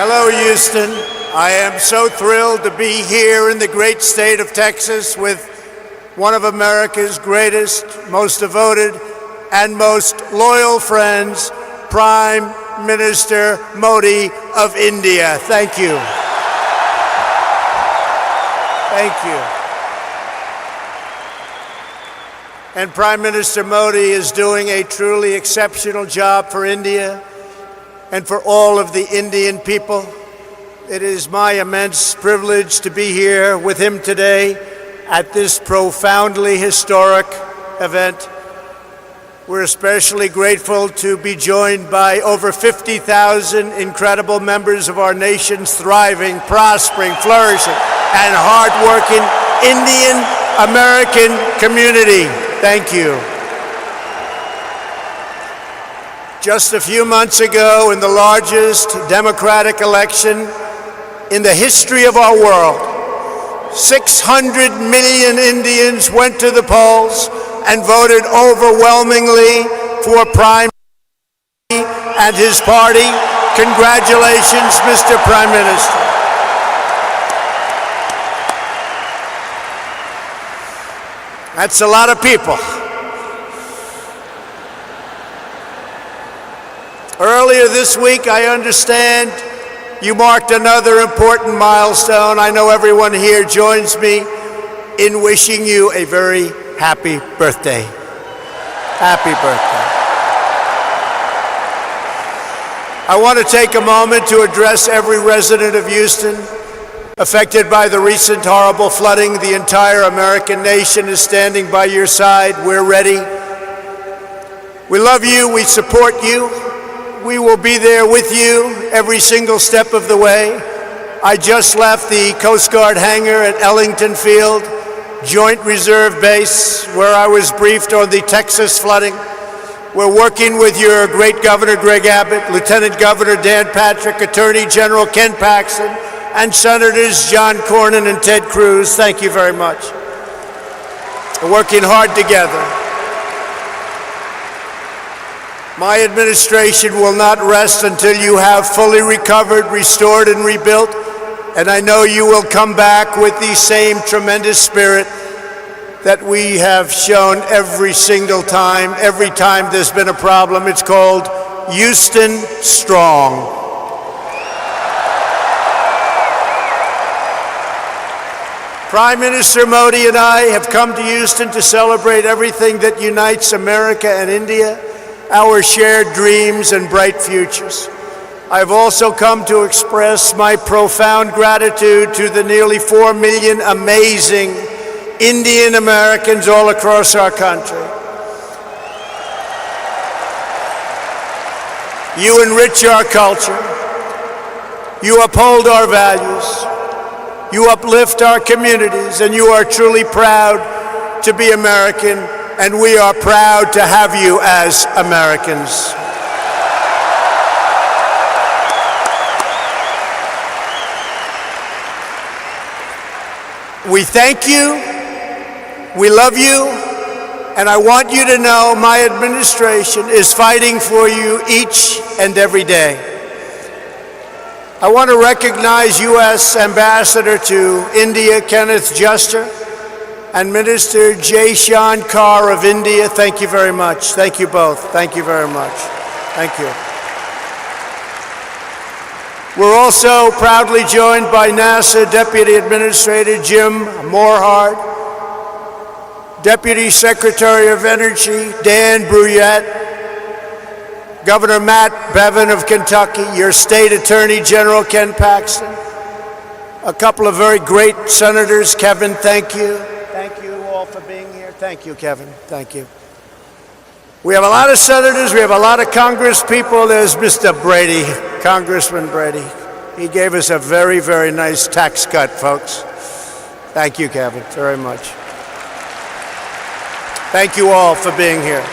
Hello, Houston. I am so thrilled to be here in the great state of Texas with one of America's greatest, most devoted, and most loyal friends, Prime Minister Modi of India. Thank you. Thank you. And Prime Minister Modi is doing a truly exceptional job for India and for all of the Indian people. It is my immense privilege to be here with him today at this profoundly historic event. We're especially grateful to be joined by over 50,000 incredible members of our nation's thriving, prospering, flourishing, and hardworking Indian-American community. Thank you. Just a few months ago, in the largest democratic election in the history of our world, 600 million Indians went to the polls and voted overwhelmingly for Prime Minister and his party. Congratulations, Mr. Prime Minister. That's a lot of people. Earlier this week, I understand you marked another important milestone. I know everyone here joins me in wishing you a very happy birthday. Happy birthday. I want to take a moment to address every resident of Houston affected by the recent horrible flooding. The entire American nation is standing by your side. We're ready. We love you. We support you. We will be there with you every single step of the way. I just left the Coast Guard hangar at Ellington Field, Joint Reserve Base, where I was briefed on the Texas flooding. We're working with your great Governor Greg Abbott, Lieutenant Governor Dan Patrick, Attorney General Ken Paxton, and Senators John Cornyn and Ted Cruz. Thank you very much. We're working hard together. My administration will not rest until you have fully recovered, restored, and rebuilt. And I know you will come back with the same tremendous spirit that we have shown every single time. Every time there's been a problem, it's called Houston Strong. Prime Minister Modi and I have come to Houston to celebrate everything that unites America and India, our shared dreams and bright futures. I've also come to express my profound gratitude to the nearly 4 million amazing Indian Americans all across our country. You enrich our culture. You uphold our values. You uplift our communities, and you are truly proud to be American, and we are proud to have you as Americans. We thank you, we love you, and I want you to know my administration is fighting for you each and every day. I want to recognize U.S. Ambassador to India, Kenneth Juster, and Minister Jaishan Kaur of India. Thank you very much. Thank you both. Thank you very much. Thank you. We're also proudly joined by NASA Deputy Administrator Jim Morehart, Deputy Secretary of Energy Dan Brouillette, Governor Matt Bevin of Kentucky, your State Attorney General Ken Paxton, a couple of very great senators. Kevin, thank you. Thank you all for being here. Thank you, Kevin. Thank you. We have a lot of senators. We have a lot of Congress people. There's Mr. Brady, Congressman Brady. He gave us a very, very nice tax cut, folks. Thank you, Kevin, very much. Thank you all for being here.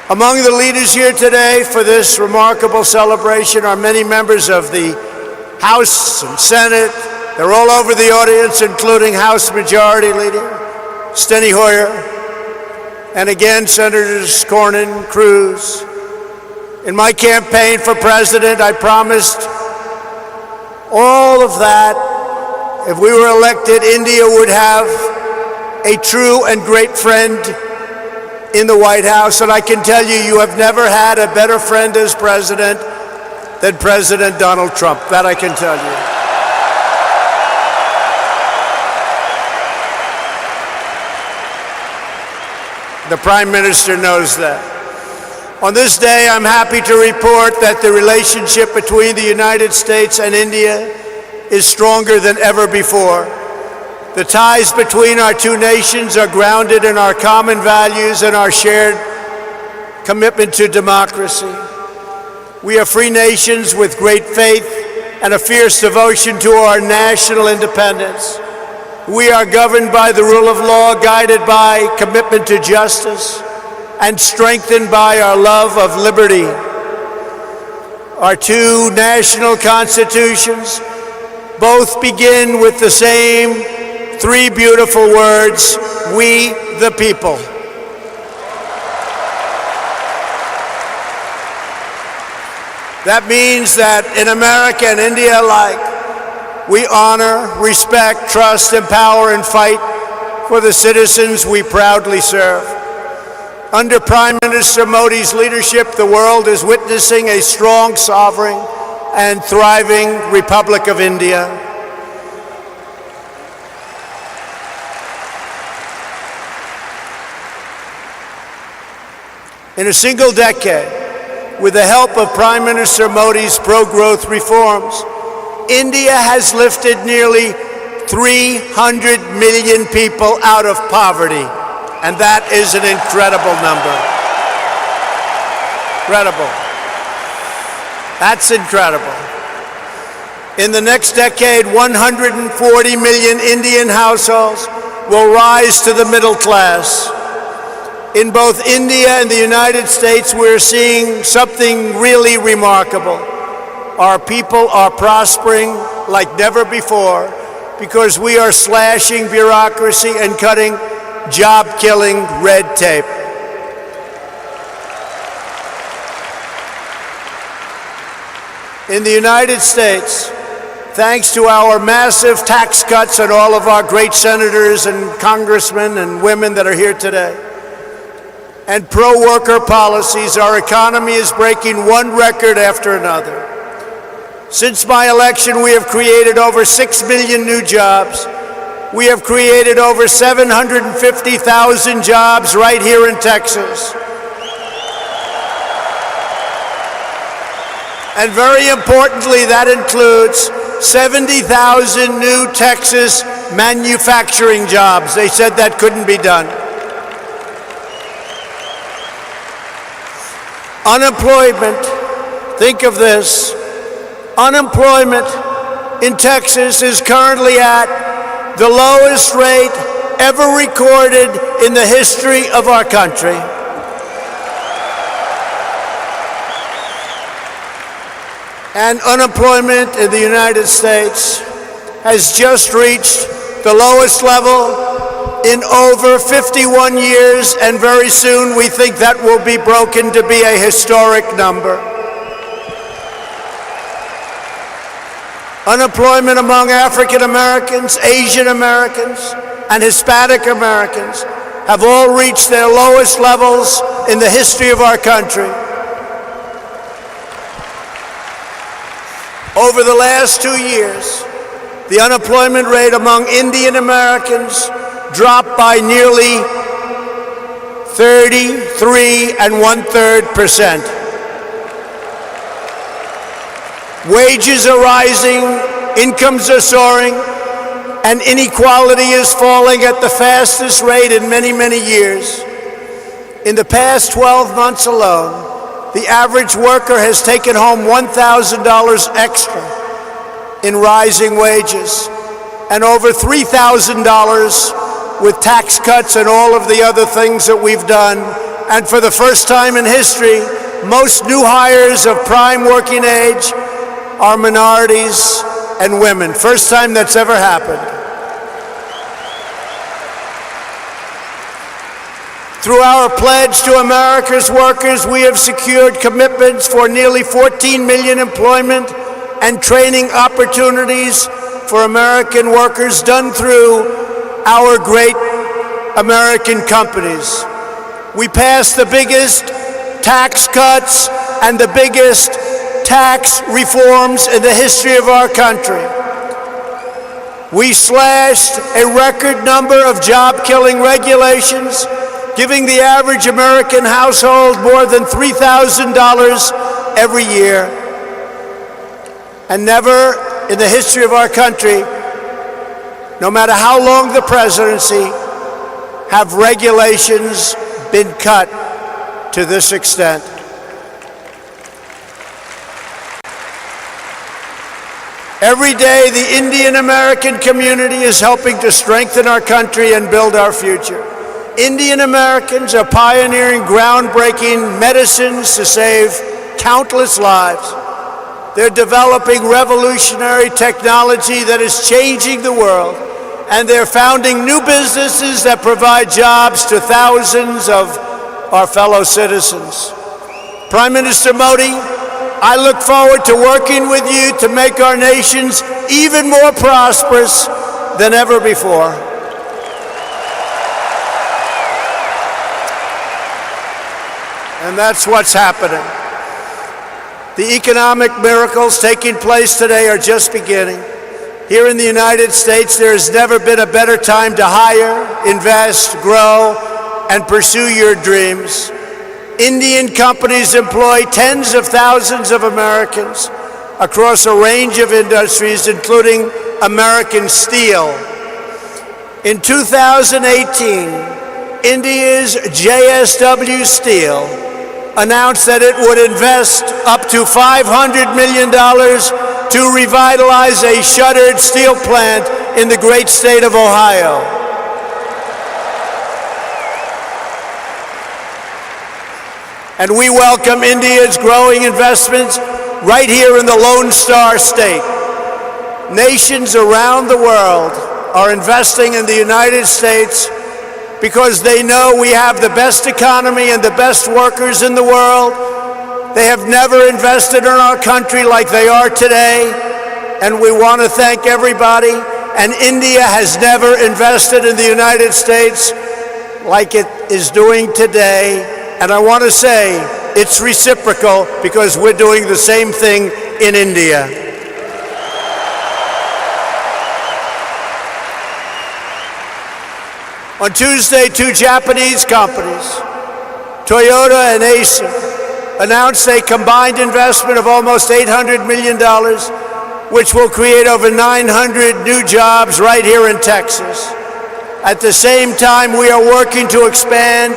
Among the leaders here today for this remarkable celebration are many members of the House and Senate. They're all over the audience, including House Majority Leader Steny Hoyer, and again, Senators Cornyn, Cruz. In my campaign for president, I promised all of that. If we were elected, India would have a true and great friend in the White House. And I can tell you, you have never had a better friend as president than President Donald Trump. That I can tell you. The Prime Minister knows that. On this day, I'm happy to report that the relationship between the United States and India is stronger than ever before. The ties between our two nations are grounded in our common values and our shared commitment to democracy. We are free nations with great faith and a fierce devotion to our national independence. We are governed by the rule of law, guided by commitment to justice, and strengthened by our love of liberty. Our two national constitutions both begin with the same three beautiful words: we the people. That means that in America and India alike, we honor, respect, trust, empower, and fight for the citizens we proudly serve. Under Prime Minister Modi's leadership, the world is witnessing a strong, sovereign, and thriving Republic of India. In a single decade, with the help of Prime Minister Modi's pro-growth reforms, India has lifted nearly 300 million people out of poverty. And that is an incredible number. Incredible. That's incredible. In the next decade, 140 million Indian households will rise to the middle class. In both India and the United States, we're seeing something really remarkable. Our people are prospering like never before because we are slashing bureaucracy and cutting job-killing red tape. In the United States, thanks to our massive tax cuts and all of our great senators and congressmen and women that are here today, and pro-worker policies, our economy is breaking one record after another. Since my election, we have created over 6 million new jobs. We have created over 750,000 jobs right here in Texas. And very importantly, that includes 70,000 new Texas manufacturing jobs. They said that couldn't be done. Unemployment, think of this, unemployment in Texas is currently at the lowest rate ever recorded in the history of our country. And unemployment in the United States has just reached the lowest level in over 51 years, and very soon we think that will be broken to be a historic number. Unemployment among African Americans, Asian Americans, and Hispanic Americans have all reached their lowest levels in the history of our country. Over the last 2 years, the unemployment rate among Indian Americans dropped by nearly 33 1/3%. Wages are rising, incomes are soaring, and inequality is falling at the fastest rate in many, many years. In the past 12 months alone, the average worker has taken home $1,000 extra in rising wages, and over $3,000 with tax cuts and all of the other things that we've done. And for the first time in history, most new hires of prime working age are minorities and women. First time that's ever happened. Through our pledge to America's workers, we have secured commitments for nearly 14 million employment and training opportunities for American workers done through our great American companies. We passed the biggest tax cuts and the biggest tax reforms in the history of our country. We slashed a record number of job-killing regulations, giving the average American household more than $3,000 every year. And never in the history of our country, no matter how long the presidency, have regulations been cut to this extent. Every day, the Indian American community is helping to strengthen our country and build our future. Indian Americans are pioneering groundbreaking medicines to save countless lives. They're developing revolutionary technology that is changing the world, and they're founding new businesses that provide jobs to thousands of our fellow citizens. Prime Minister Modi, I look forward to working with you to make our nations even more prosperous than ever before. And that's what's happening. The economic miracles taking place today are just beginning. Here in the United States, there has never been a better time to hire, invest, grow, and pursue your dreams. Indian companies employ tens of thousands of Americans across a range of industries, including American steel. In 2018, India's JSW Steel announced that it would invest up to $500 million to revitalize a shuttered steel plant in the great state of Ohio. And we welcome India's growing investments right here in the Lone Star State. Nations around the world are investing in the United States because they know we have the best economy and the best workers in the world. They have never invested in our country like they are today, and we want to thank everybody. And India has never invested in the United States like it is doing today. And I want to say it's reciprocal because we're doing the same thing in India. On Tuesday, two Japanese companies, Toyota and Acer, announced a combined investment of almost $800 million, which will create over 900 new jobs right here in Texas. At the same time, we are working to expand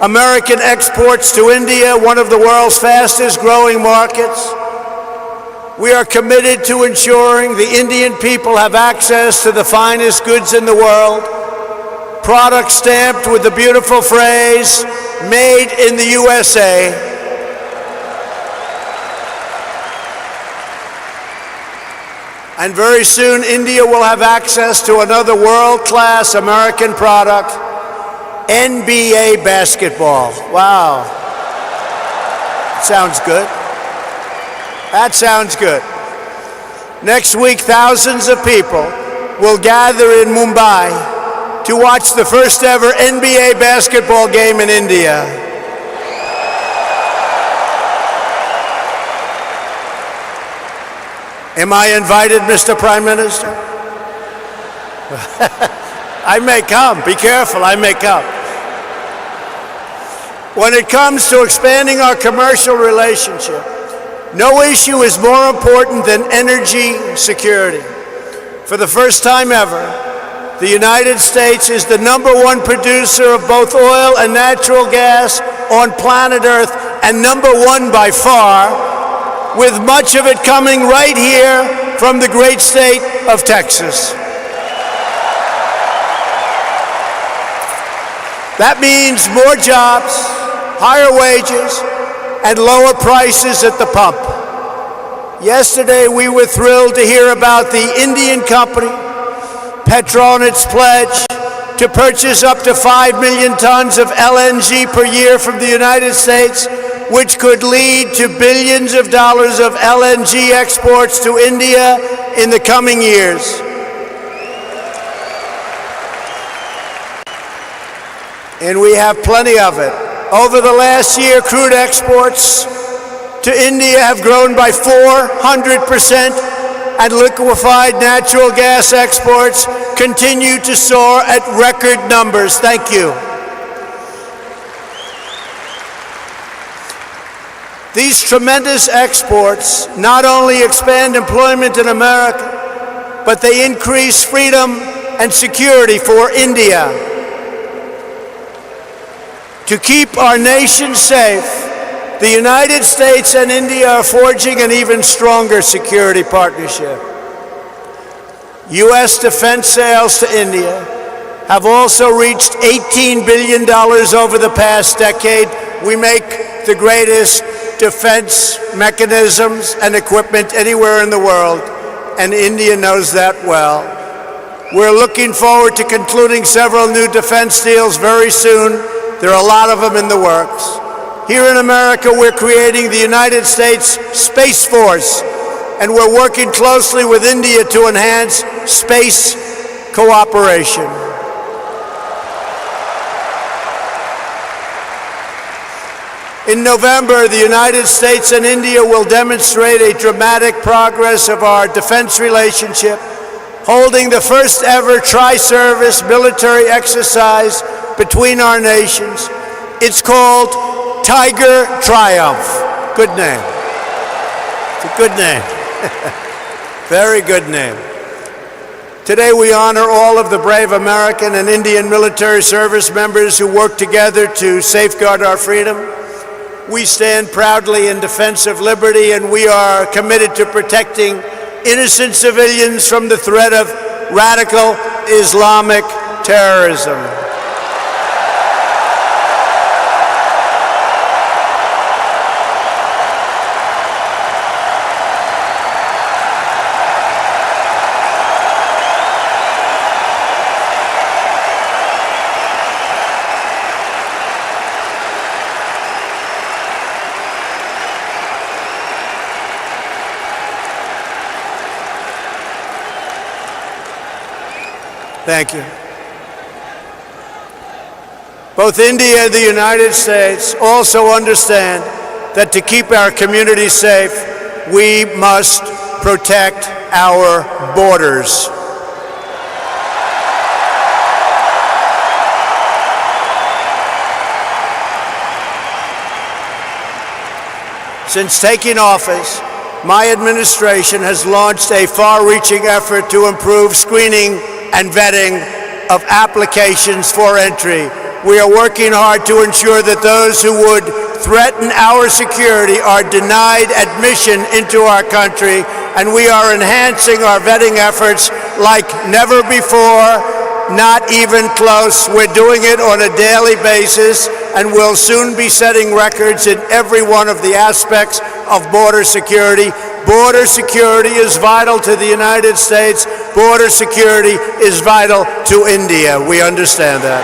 American exports to India, one of the world's fastest growing markets. We are committed to ensuring the Indian people have access to the finest goods in the world, products stamped with the beautiful phrase, "Made in the USA." And very soon, India will have access to another world-class American product, NBA basketball. Wow. Sounds good. That sounds good. Next week, thousands of people will gather in Mumbai to watch the first ever NBA basketball game in India. Am I invited, Mr. Prime Minister? I may come. Be careful, I may come. When it comes to expanding our commercial relationship, no issue is more important than energy security. For the first time ever, the United States is the #1 producer of both oil and natural gas on planet Earth, and #1 by far, with much of it coming right here from the great state of Texas. That means more jobs, higher wages, and lower prices at the pump. Yesterday, we were thrilled to hear about the Indian company, Petronet's pledge to purchase up to 5 million tons of LNG per year from the United States, which could lead to billions of dollars of LNG exports to India in the coming years. And we have plenty of it. Over the last year, crude exports to India have grown by 400%, and liquefied natural gas exports continue to soar at record numbers. Thank you. These tremendous exports not only expand employment in America, but they increase freedom and security for India. To keep our nation safe, the United States and India are forging an even stronger security partnership. U.S. defense sales to India have also reached $18 billion over the past decade. We make the greatest defense mechanisms and equipment anywhere in the world, and India knows that well. We're looking forward to concluding several new defense deals very soon. There are a lot of them in the works. Here in America, we're creating the United States Space Force, and we're working closely with India to enhance space cooperation. In November, the United States and India will demonstrate a dramatic progress of our defense relationship, holding the first ever tri-service military exercise between our nations. It's called Tiger Triumph. Good name. It's a good name. Very good name. Today we honor all of the brave American and Indian military service members who work together to safeguard our freedom. We stand proudly in defense of liberty, and we are committed to protecting innocent civilians from the threat of radical Islamic terrorism. Thank you. Both India and the United States also understand that to keep our communities safe, we must protect our borders. Since taking office, my administration has launched a far-reaching effort to improve screening and vetting of applications for entry. We are working hard to ensure that those who would threaten our security are denied admission into our country, and we are enhancing our vetting efforts like never before, not even close. We're doing it on a daily basis, and we'll soon be setting records in every one of the aspects of border security. Border security is vital to the United States. Border security is vital to India. We understand that.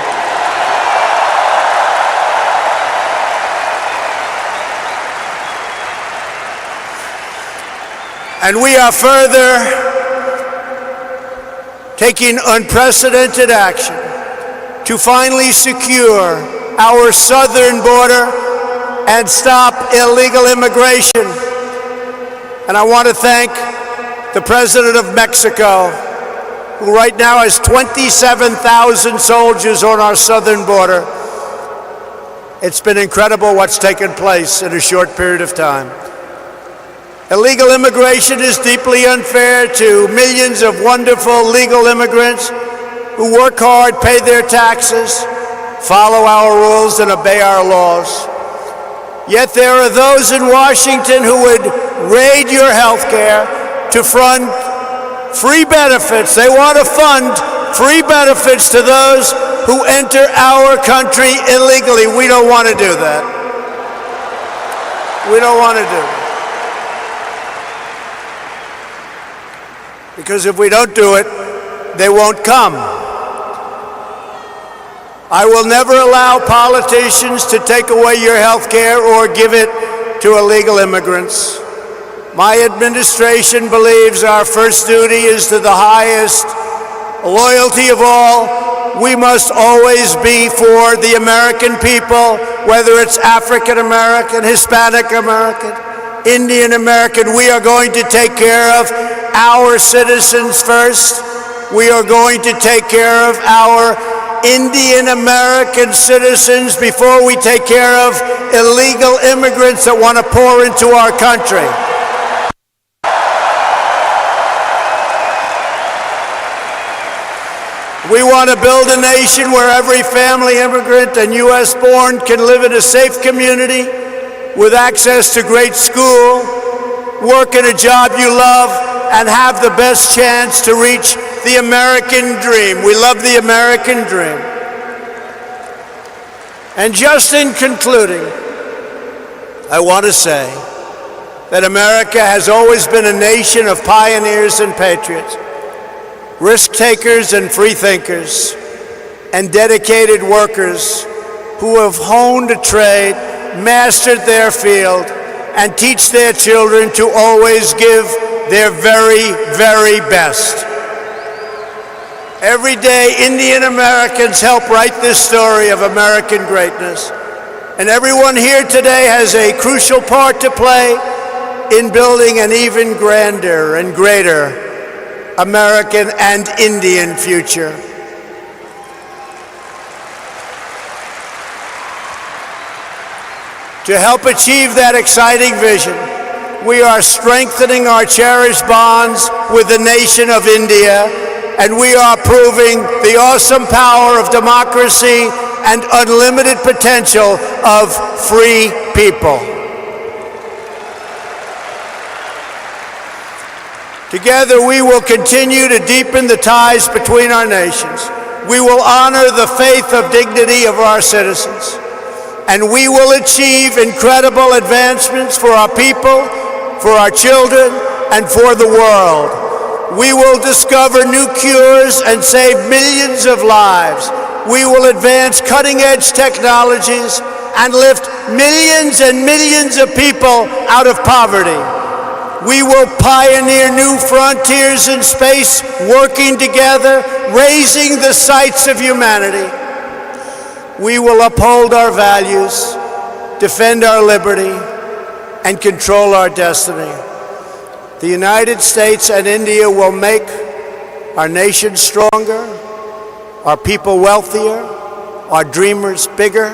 And we are further taking unprecedented action to finally secure our southern border and stop illegal immigration. And I want to thank the President of Mexico, who right now has 27,000 soldiers on our southern border. It's been incredible what's taken place in a short period of time. Illegal immigration is deeply unfair to millions of wonderful legal immigrants who work hard, pay their taxes, follow our rules, and obey our laws. Yet there are those in Washington who would raid your health care to fund free benefits. They want to fund free benefits to those who enter our country illegally. We don't want to do that. We don't want to do it. Because if we don't do it, they won't come. I will never allow politicians to take away your health care or give it to illegal immigrants. My administration believes our first duty is to the highest loyalty of all. We must always be for the American people, whether it's African American, Hispanic American, Indian American. We are going to take care of our citizens first. We are going to take care of our Indian American citizens before we take care of illegal immigrants that want to pour into our country. We want to build a nation where every family immigrant and U.S. born can live in a safe community with access to great school, work in a job you love, and have the best chance to reach the American dream. We love the American dream. And just in concluding, I want to say that America has always been a nation of pioneers and patriots, risk takers and free thinkers, and dedicated workers who have honed a trade, mastered their field, and teach their children to always give their very, very best. Every day, Indian Americans help write this story of American greatness, and everyone here today has a crucial part to play in building an even grander and greater American and Indian future. To help achieve that exciting vision, we are strengthening our cherished bonds with the nation of India, and we are proving the awesome power of democracy and unlimited potential of free people. Together, we will continue to deepen the ties between our nations. We will honor the faith of dignity of our citizens, and we will achieve incredible advancements for our people, for our children, and for the world. We will discover new cures and save millions of lives. We will advance cutting-edge technologies and lift millions and millions of people out of poverty. We will pioneer new frontiers in space, working together, raising the sights of humanity. We will uphold our values, defend our liberty, and control our destiny. The United States and India will make our nation stronger, our people wealthier, our dreamers bigger,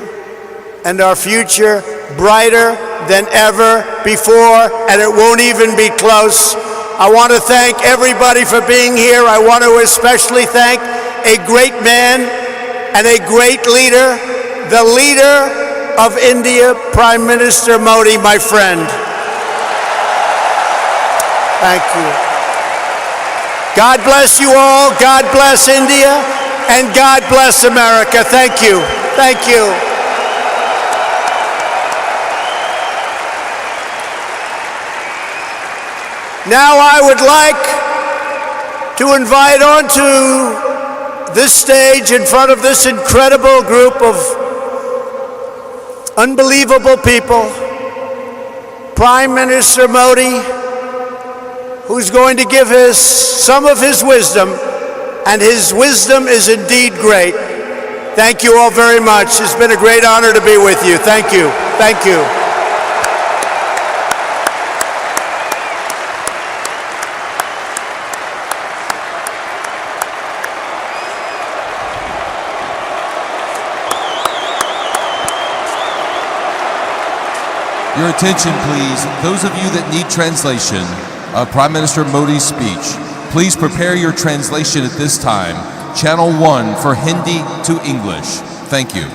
and our future brighter than ever before, and it won't even be close. I want to thank everybody for being here. I want to especially thank a great man and a great leader, the leader of India, Prime Minister Modi, my friend. Thank you. God bless you all. God bless India, and God bless America. Thank you. Thank you. Now I would like to invite onto this stage in front of this incredible group of unbelievable people, Prime Minister Modi, who's going to give some of his wisdom, and his wisdom is indeed great. Thank you all very much. It's been a great honor to be with you. Thank you. Thank you. Your attention, please. Those of you that need translation of Prime Minister Modi's speech, please prepare your translation at this time. Channel 1 for Hindi to English. Thank you.